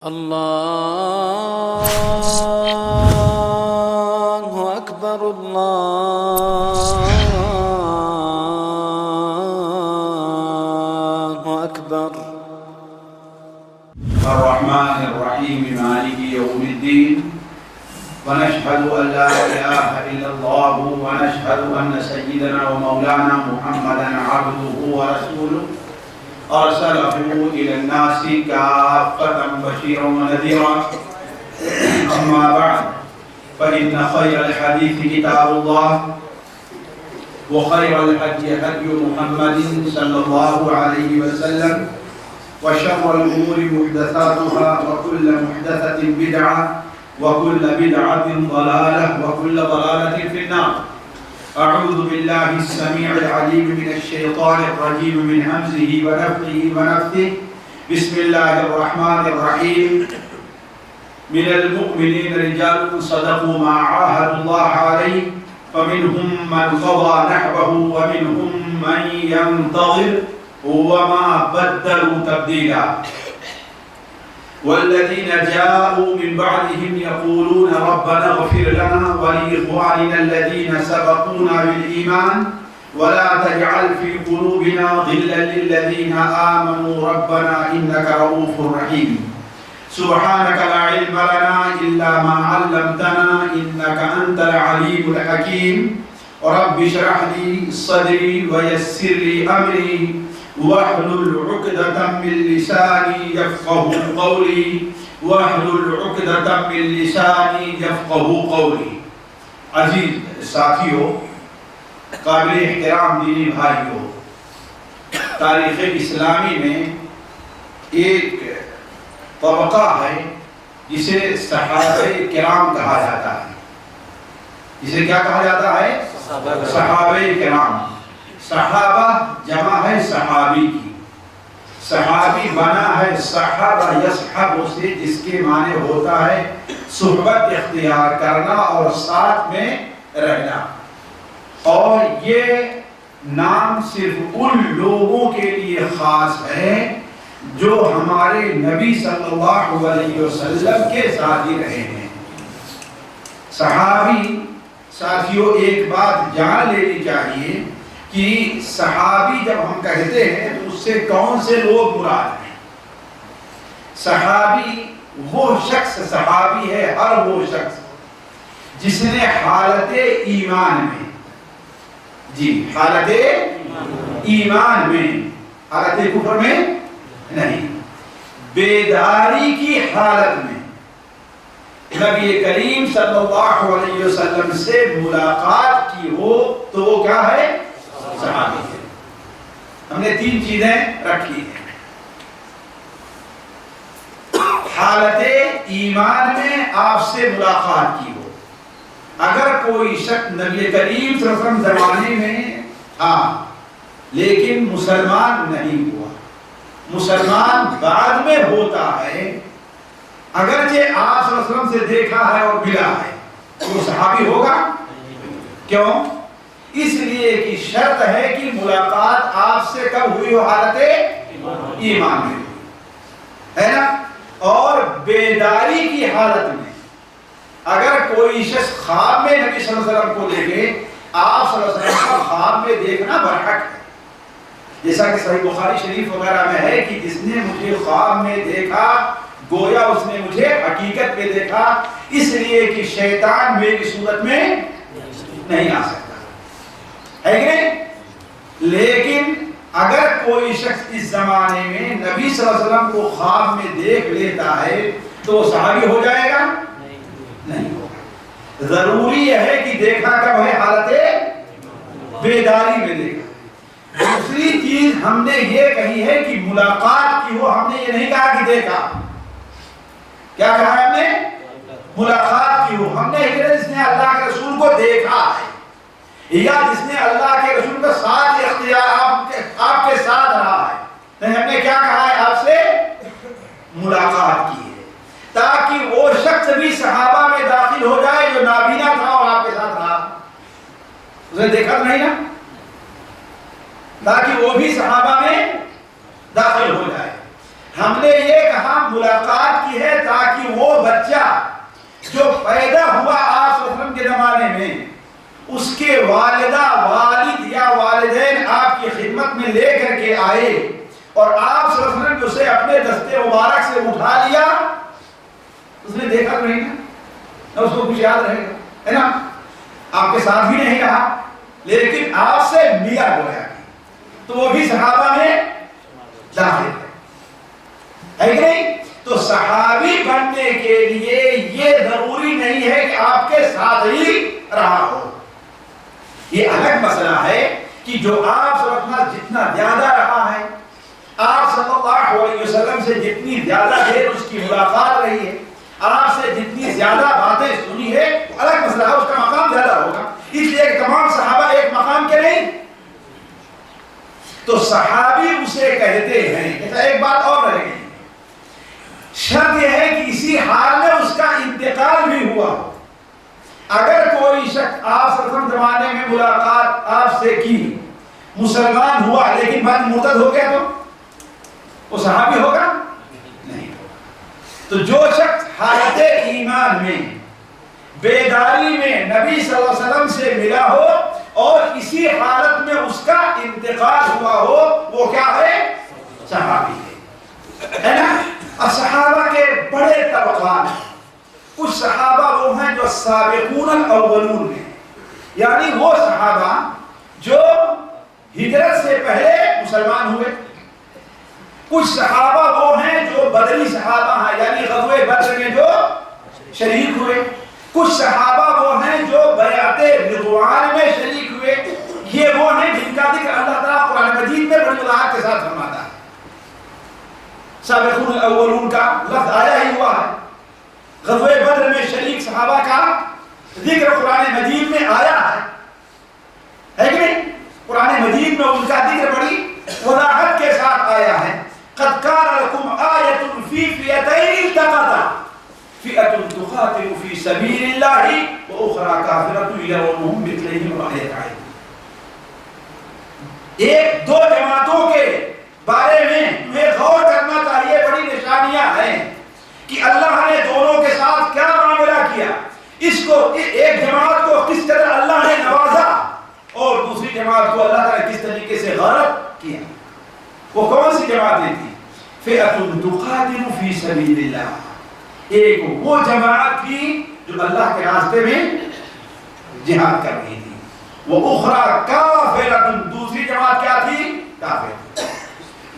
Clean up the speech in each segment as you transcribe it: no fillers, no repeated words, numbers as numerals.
الله أكبر الله أكبر. الرحمن الرحيم مالك يوم الدين، ونشهد أن لا إله إلا الله، ونشهد أن سيدنا ومولانا محمدا عبده ورسوله أرسله إلى الناس كافة بشيرا ونذيرا. أما بعد، فإن خير الحديث كتاب الله، وخير الهدي هدي محمد صلى الله عليه وسلم، وشر الأمور محدثاتها، وكل محدثة بدعة، وكل بدعة ضلالة، وكل ضلالة في النار. أعوذ بالله السميع العليم من الشيطان الرجيم من همزه ونفخه ونفثه. بسم الله الرحمن الرحيم. من المؤمنين رجال صدقوا ما عاهدوا الله عليه، فمنهم من قضى نحبه ومنهم من ينتظر وما بدلوا تبديلا. والذين جاءوا من بعدهم يقولون ربنا اغفر لنا ولإخواننا الذين سبقونا بالإيمان ولا تجعل في قلوبنا غلا للذين آمنوا ربنا إنك رؤوف رحيم. سبحانك لا علم لنا إلا ما علمتنا إنك أنت العليم الحكيم. رب اشرح لي صدري ويسر لي أمري واحلل عقدة من لساني يفقهوا قولي واحلل عقدة من لساني يفقهوا قولي. عزیز ساتھیوں، قابل احترام دینی بھائیوں، تاریخ اسلامی میں ایک طبقہ ہے جسے صحابہ کرام کہا جاتا ہے. جسے کیا کہا جاتا ہے؟ صحابہ کرام. صحابہ جمع ہے صحابی کی. صحابی بنا ہے صحابہ یصحب سے، جس کے معنی ہوتا ہے صحبت اختیار کرنا اور ساتھ میں رہنا. اور یہ نام صرف ان لوگوں کے لیے خاص ہے جو ہمارے نبی صلی اللہ علیہ وسلم کے ساتھ ہی رہے ہیں. صحابی ساتھیوں، ایک بات جان لینی چاہیے کہ صحابی جب ہم کہتے ہیں تو اس سے کون سے لوگ مراد ہیں؟ صحابی وہ شخص صحابی ہے، ہر وہ شخص جس نے حالت ایمان میں، حالت ایمان میں، حالت کفر میں نہیں، بیداری کی حالت میں نبی کریم صلی اللہ علیہ وسلم سے ملاقات کی ہو تو وہ کیا ہے؟ صحابی ہے. ہم نے تین چیزیں رکھی ہیں. حالت ایمان میں آپ سے ملاقات کی ہو. اگر کوئی شخص نبی کریم صلی اللہ علیہ وسلم زمانے میں تھا لیکن مسلمان نہیں ہوا، مسلمان بعد میں ہوتا ہے، اگرچہ آپ صلی اللہ علیہ وسلم سے دیکھا ہے اور ملا ہے، تو وہ صحابی ہوگا؟ کیوں؟ اس لیے کہ شرط ہے کہ ملاقات آپ سے کب ہوئی ہو؟ حالت ایمان میں ہے نا. اور بیداری کی حالت میں اگر کوئی شخص خواب میں نبی صلی اللہ علیہ وسلم کو دیکھے، آپ صلی اللہ علیہ وسلم کا خواب میں دیکھنا برحق ہے. جیسا کہ صحیح بخاری شریف وغیرہ میں ہے کہ جس نے مجھے خواب میں دیکھا گویا اس نے مجھے حقیقت میں دیکھا، اس لیے کہ شیطان میری صورت میں نہیں آ سکتا ہے کہ نہیں. لیکن اگر کوئی شخص اس زمانے میں نبی صلی اللہ علیہ وسلم کو خواب میں دیکھ لیتا ہے تو وہ صحابی ہو جائے گا؟ نہیں ہوگا. ضروری ہے کہ دیکھا کب ہے؟ حالت بیداری میں دیکھا. دوسری چیز ہم نے یہ کہی ہے کہ ملاقات کی ہو. ہم نے یہ نہیں کہا کہ دیکھا. کیا کہا ہے ہم نے؟ ملاقات کی ہو. ہم نے جس نے اللہ کے رسول کو دیکھا ہے یا جس نے اللہ کے رسول کا ساتھ اختیار آپ کے ساتھ رہا ہے، تو ہم نے کیا کہا ہے؟ آپ سے ملاقات کی ہے، تاکہ وہ شخص بھی صحابہ میں داخل ہو جائے جو نابینا تھا اور آپ کے ساتھ رہا. اس نے دیکھا نہیں نا، تاکہ وہ بھی صحابہ میں داخل ہو جائے. ہم نے یہ کہا ملاقات کی ہے تاکہ وہ بچہ جو پیدا ہوا آپ صلی اللہ علیہ وسلم کے زمانے میں، اس کے والدہ والد یا والدین آپ کی خدمت میں لے کر کے آئے اور آپ صلی اللہ علیہ وسلم نے اسے اپنے دستے مبارک سے اٹھا لیا، اس نے دیکھا تو نہیں نا، اس کو کچھ یاد رہے گا، ہے نا؟ آپ کے ساتھ بھی نہیں رہا لیکن آپ سے ملا گویا تو وہ بھی صحابہ میں داخل ہے کہ نہیں؟ تو صحابی بننے کے لیے یہ ضروری نہیں ہے کہ آپ کے ساتھ ہی رہا ہو. یہ الگ مسئلہ ہے کہ جو آپ صلی اللہ علیہ وسلم جتنا زیادہ رہا ہے، آپ صلی اللہ علیہ وسلم سے جتنی زیادہ دیر اس کی ملاقات رہی ہے، آپ سے جتنی زیادہ باتیں سنی ہے، وہ الگ مسئلہ ہے، اس کا مقام زیادہ ہوگا. اس لیے کہ تمام صحابہ ایک مقام کے نہیں. تو صحابی اسے کہتے ہیں. ایک بات اور رہ گئی، شرط یہ ہے کہ اسی حال میں اس کا انتقال بھی ہوا ہو. اگر کوئی شخص آپ صلی اللہ علیہ وسلم زمانے میں ملاقات آپ سے کی، مسلمان ہوا لیکن بعد مرتد ہو گیا تو وہ صحابی ہوگا نہیں ہوگا. تو جو شخص حالت ایمان میں، بیداری میں نبی صلی اللہ علیہ وسلم سے ملا ہو اور اسی حالت میں اس کا انتقال ہوا ہو، وہ کیا ہے؟ صحابی ہے نا؟ اب صحابہ کے بڑے طبقات، کچھ صحابہ وہ ہیں جو سابقون الاولون ہیں، یعنی وہ صحابہ جو ہجرت سے پہلے مسلمان ہوئے. کچھ صحابہ وہ ہیں جو بدری صحابہ ہیں، یعنی غزوہ بدر میں جو شریک ہوئے. کچھ صحابہ وہ ہیں جو بیعت رضوان میں شریک ہوئے. یہ وہ ہیں جن کا ذکر اللہ تعالیٰ قرآن مجید میں بڑی وضاحت کے ساتھ فرماتا ہے. سابقون الاولون کا لفظ آیا ہی ہوا ہے، غزوہ بدر میں شریک صحابہ کا ذکر قرآن مجید میں آیا ہے کہ نہیں؟ قرآن مجید میں ان کا ذکر بڑی وضاحت کے ساتھ آیا ہے. قد كان لكم آية في فئتين التقتا فئة تقاتل في سبيل الله وأخرى كافرة يرونهم مثليهم رأي العين. ایک دو جماعتوں کے بارے میں تمہیں غور کرنا چاہیے. بڑی نشانیاں ہیں کہ اللہ نے دونوں کے ساتھ کیا معاملہ کیا. اس کو ایک جماعت کو کس طرح اللہ نے نوازا اور دوسری جماعت کو اللہ نے کس طریقے سے غارت کیا. وہ کون سی جماعتیں تھیں؟ فئۃ تقاتل فی سبیل اللہ. ایک وہ جماعت تھی جو اللہ کے راستے میں جہاد کر رہی تھی. وہ اخرى کافرۃ. دوسری جماعت کیا تھی؟ کافر.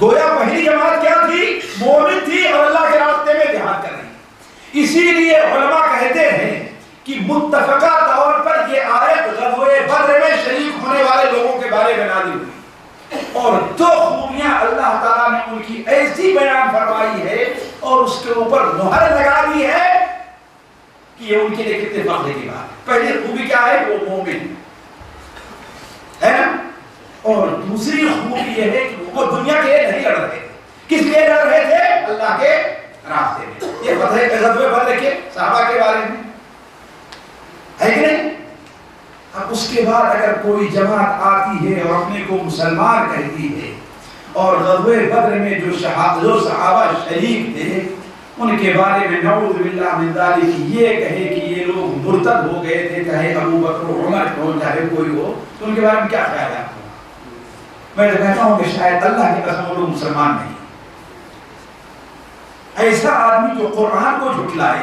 گویا پہلی جماعت کیا تھی؟ مومن تھی اور اللہ کے راستے میں جہاد کر رہی. اسی لیے علماء کہتے ہیں کہ متفقہ طور پر یہ آیت غزوہ بدر میں شریک ہونے والے لوگوں کے بارے میں نازل ہوئی اور دو خوبیاں اللہ تعالیٰ نے ان کی ایسی بیان فرمائی ہے اور اس کے اوپر مہر لگا دی ہے کہ یہ ان کے لیے کتنے فخر کی بات. پہلی خوبی کیا ہے؟ وہ مومن ہے نا. اور دوسری خوبی یہ ہے کہ وہ دنیا کے لیے نہیں لڑ رہے تھے. کس لیے لڑ رہے تھے؟ اللہ کے راستے میں. یہ فتح غزوہ بدر کے صحابہ کے بارے میں ہے کہ نہیں؟ اب اس کے بعد اگر کوئی جماعت آتی ہے اور اپنے کو مسلمان کہتی ہے اور غزوہ بدر میں جو صحابہ شریک تھے ان کے بارے میں نعوذ باللہ من ذالک یہ کہے کہ یہ لوگ مرتد ہو گئے تھے، چاہے ابو بکر و عمر ہو چاہے کوئی ہو، تو ان کے بارے میں کیا خیال ہے آپ کو؟ میں تو کہتا ہوں کہ شاید اللہ کی قسم وہ لوگ مسلمان نہیں. ایسا آدمی جو قرآن کو جھٹلائے،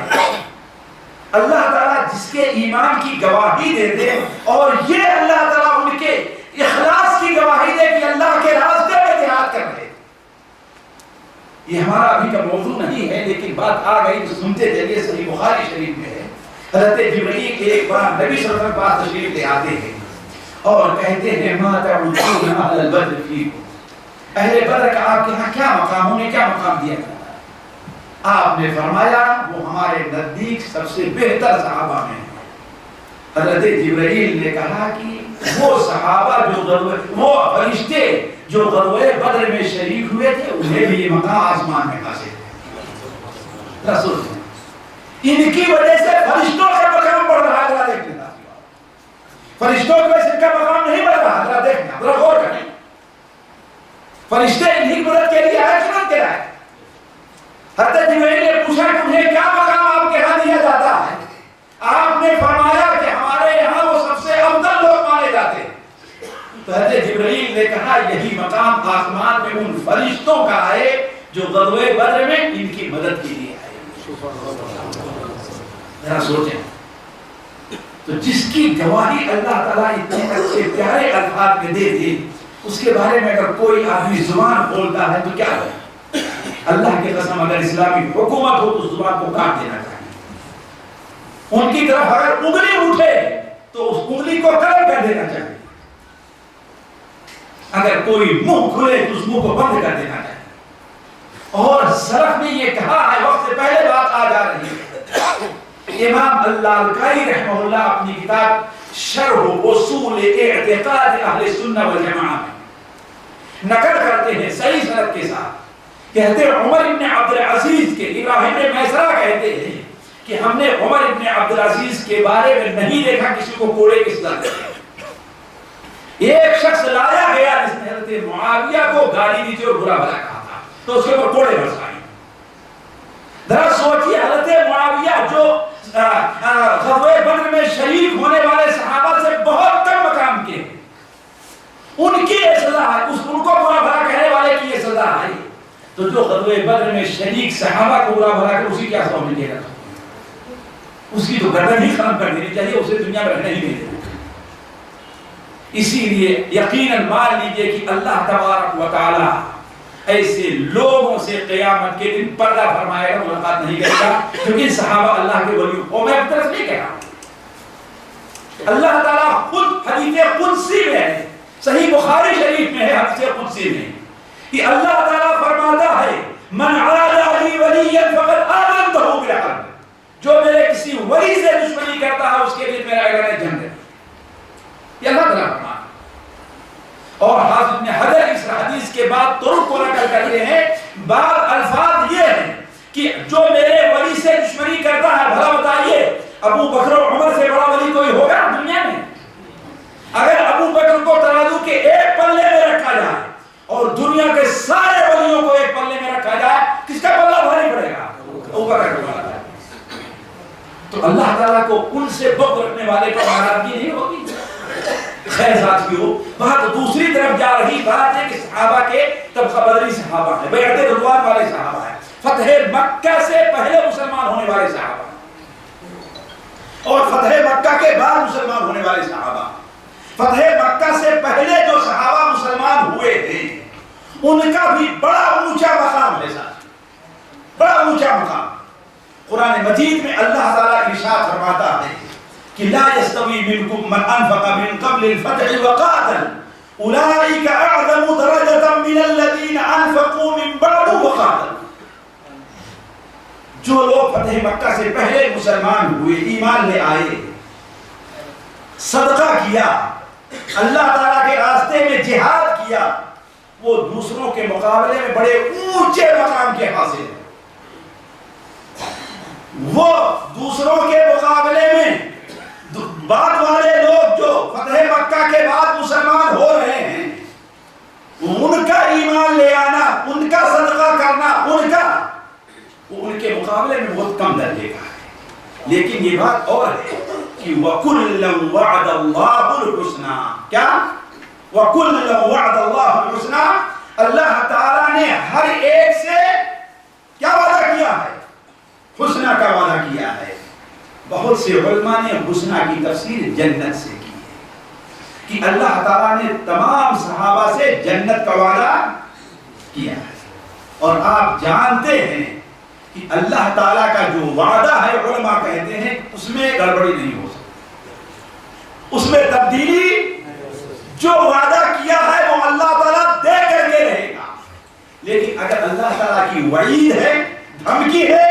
اللہ تعالیٰ جس کے ایمان کی گواہی دے دے اور یہ اللہ تعالیٰ ان کے اخلاص کی گواہی دے کہ اللہ کے راستے میں جہاد کر رہے. یہ ہمارا ابھی کا موضوع نہیں ہے لیکن بات آ گئی تو سنتے چلیے. صحیح بخاری شریف میں ہے حضرت جبرائیل ایک بار نبی صلی اللہ علیہ وسلم کے پاس تشریف لے آتے ہیں اور کہتے ہیں ما تعودون اہل البدر فیکم. اہل بدر کا آپ کے ہاں کیا مقام، انہیں کیا مقام دیا تھا؟ آپ نے فرمایا وہ ہمارے نزدیک سب سے بہتر صحابہ میں. حضرت جبرائیل نے کہا کہ وہ صحابہ وہ فرشتے جو غزوہ بدر میں شریک ہوئے تھے انہیں بھی یہ مقام آسمان میں حاصل ہے. رسول ان کی وجہ سے فرشتوں کا مقام بڑھ رہا ہے. دیکھنا فرشتوں کی وجہ سے ان کا مقام نہیں بڑھ رہا. دیکھنا غور کریں. فرشتے انہی مدد کے لیے آئے کہ نہ آئے؟ حضرت جبرائیل نے پوچھا کہ انہیں کیا مقام آپ کے ہاں دیا جاتا ہے؟ آپ نے فرمایا کہ ہمارے یہاں وہ سب سے افضل لوگ مانے جاتے ہیں۔ تو حضرت جبرائیل نے کہا یہی مقام آسمان میں ان فرشتوں کا ہے جو غزوہ بدر میں ان کی مدد کے لیے آئے۔ ذرا سوچیں، تو جس کی گواہی اللہ تعالیٰ اتنے اچھے پیارے الفاظ میں دے دے، اس کے بارے میں اگر کوئی آدمی زبان کھولتا ہے تو کیا ہے؟ اللہ کی قسم اگر اسلامی حکومت ہو تو اس زبان کو کاٹ دینا چاہیے۔ ان کی طرف اگر انگلی اٹھے تو اس انگلی کو قلم کر دینا چاہیے۔ اگر کوئی منہ کھلے تو اس منہ کو بند کر دینا چاہیے۔ اور سلف نے یہ کہا ہے، وقت سے پہلے بات آ جا رہی ہے، امام اللالکائی رحمہ اللہ اپنی کتاب شرح اصول اعتقاد اہل سنہ والجماعہ میں نقل کرتے ہیں صحیح سند کے ساتھ، کہتے ہیں عمر ابن عبدالعزیز کے، ابراہیم بن میسرہ کہتے ہیں کہ ہم نے عمر ابن عبدالعزیز کے بارے میں نہیں دیکھا کسی کو کوڑے کے ساتھ۔ ایک شخص لایا گیا جس نے حضرت معاویہ کو گالی دی تھی اور برا بھلا کہا تھا، تو اس کے اوپر کوڑے برسائے۔ ذرا سوچیے، حضرت معاویہ جو غزوہ بدر میں شریک ہونے والے صحابہ سے بہت کم مقام کے ہیں، ان کی یہ سزا ہے، ان کو برا بھلا کہنے والے کی یہ سزا ہے، تو جو غزوہ بدر میں شریک صحابہ کو برا بھلا کر اسی کیا سزا ملے گا؟ اس کی تو گردن ہی ختم کر دینی چاہیے، اسے دنیا میں رہنے ہی نہیں دینا۔ اسی لیے یقیناً مان لیجئے کہ اللہ تبارک و تعالی ایسے لوگوں سے قیامت کے دن پردہ فرمائے گا، ملاقات نہیں کرے گا، کیونکہ صحابہ اللہ کے ولی ہوں۔ میں اپنی طرف نہیں کہہ رہا ہوں، اللہ تعالیٰ خود حدیث قدسی میں ہے، صحیح بخاری شریف میں ہے حدیث قدسی میں، کہ اللہ تعالیٰ فرماتا ہے من عادى لي وليا فقد آذنته بالحرب، جو میرے کسی ولی سے دشمنی کرتا ہے اس کے لیے میرا اعلان جنگ ہے، یہ اللہ تعالیٰ فرماتا ہے۔ اور حافظ ابن حجر اس حدیث کے بعد طرق کو نقل کرتے ہیں، بعض الفاظ یہ ہیں کہ جو میرے ولی سے دشمنی کرتا ہے، بھلا بتائیے ابو بکر و عمر سے بڑا ولی کوئی ہوگا دنیا میں؟ اگر ابو بکر کو ترازو کے ایک پلے میں رکھا جائے اور دنیا کے سارے ولیوں کو ایک پلے میں رکھا جائے، کس کا پلہ بھاری پڑے گا؟ ابو بکر کا پلہ۔ تو اللہ تعالیٰ کو ان سے بغض رکھنے والے کو ناراضگی نہیں ہوگی۔ خیر ساتھیو، بات دوسری طرف جا رہی بات ہے کہ صحابہ کے طبقہ بدری صحابہ ہیں، بیعت رضوان والے صحابہ ہیں، فتح مکہ سے پہلے مسلمان ہونے والے صحابہ اور فتح مکہ کے بعد مسلمان ہونے والے صحابہ۔ فتح مکہ سے پہلے جو صحابہ مسلمان ہوئے تھے ان کا بھی بڑا اونچا مقام ہے، بڑا اونچا مقام۔ قرآن مجید میں اللہ تعالیٰ ارشاد فرماتا ہے کہ لا يستوي منكم من انفق من قبل الفتح وقاتل اولئك اعظم درجة من الذين انفقوا من بعد وقاتل۔ جو لوگ فتح مکہ سے پہلے مسلمان ہوئے، ایمان لے آئے، صدقہ کیا، اللہ تعالیٰ کے راستے میں جہاد کیا، وہ دوسروں کے مقابلے میں بڑے اونچے مقام کے حاصل ہیں۔ وہ دوسروں کے مقابلے میں بعد والے لوگ جو فتح مکہ کے بعد مسلمان ہو رہے ہیں، ان کا ایمان لے آنا، ان کا صدقہ کرنا، ان کے مقابلے میں بہت کم درجے کا ہے۔ لیکن یہ بات اور ہے کہ وَكُلًّا وَعَدَ اللَّهُ الْحُسْنَى، کیا؟ وَكُلًّا وَعَدَ اللَّهُ الْحُسْنَى، اللہ تعالیٰ نے ہر ایک سے کیا وعدہ کیا ہے؟ حسنہ کا وعدہ کیا ہے۔ بہت سے علماء نے حسنہ کی تفسیر جنت سے کی ہے کہ اللہ تعالیٰ نے تمام صحابہ سے جنت کا وعدہ کیا ہے۔ اور آپ جانتے ہیں کہ اللہ تعالیٰ کا جو وعدہ ہے، علماء کہتے ہیں اس میں گڑبڑی نہیں ہو سکتی، اس میں تبدیلی، جو وعدہ کیا ہے وہ اللہ تعالیٰ دے کر کے رہے گا۔ لیکن اگر اللہ تعالیٰ کی وعید ہے، دھمکی ہے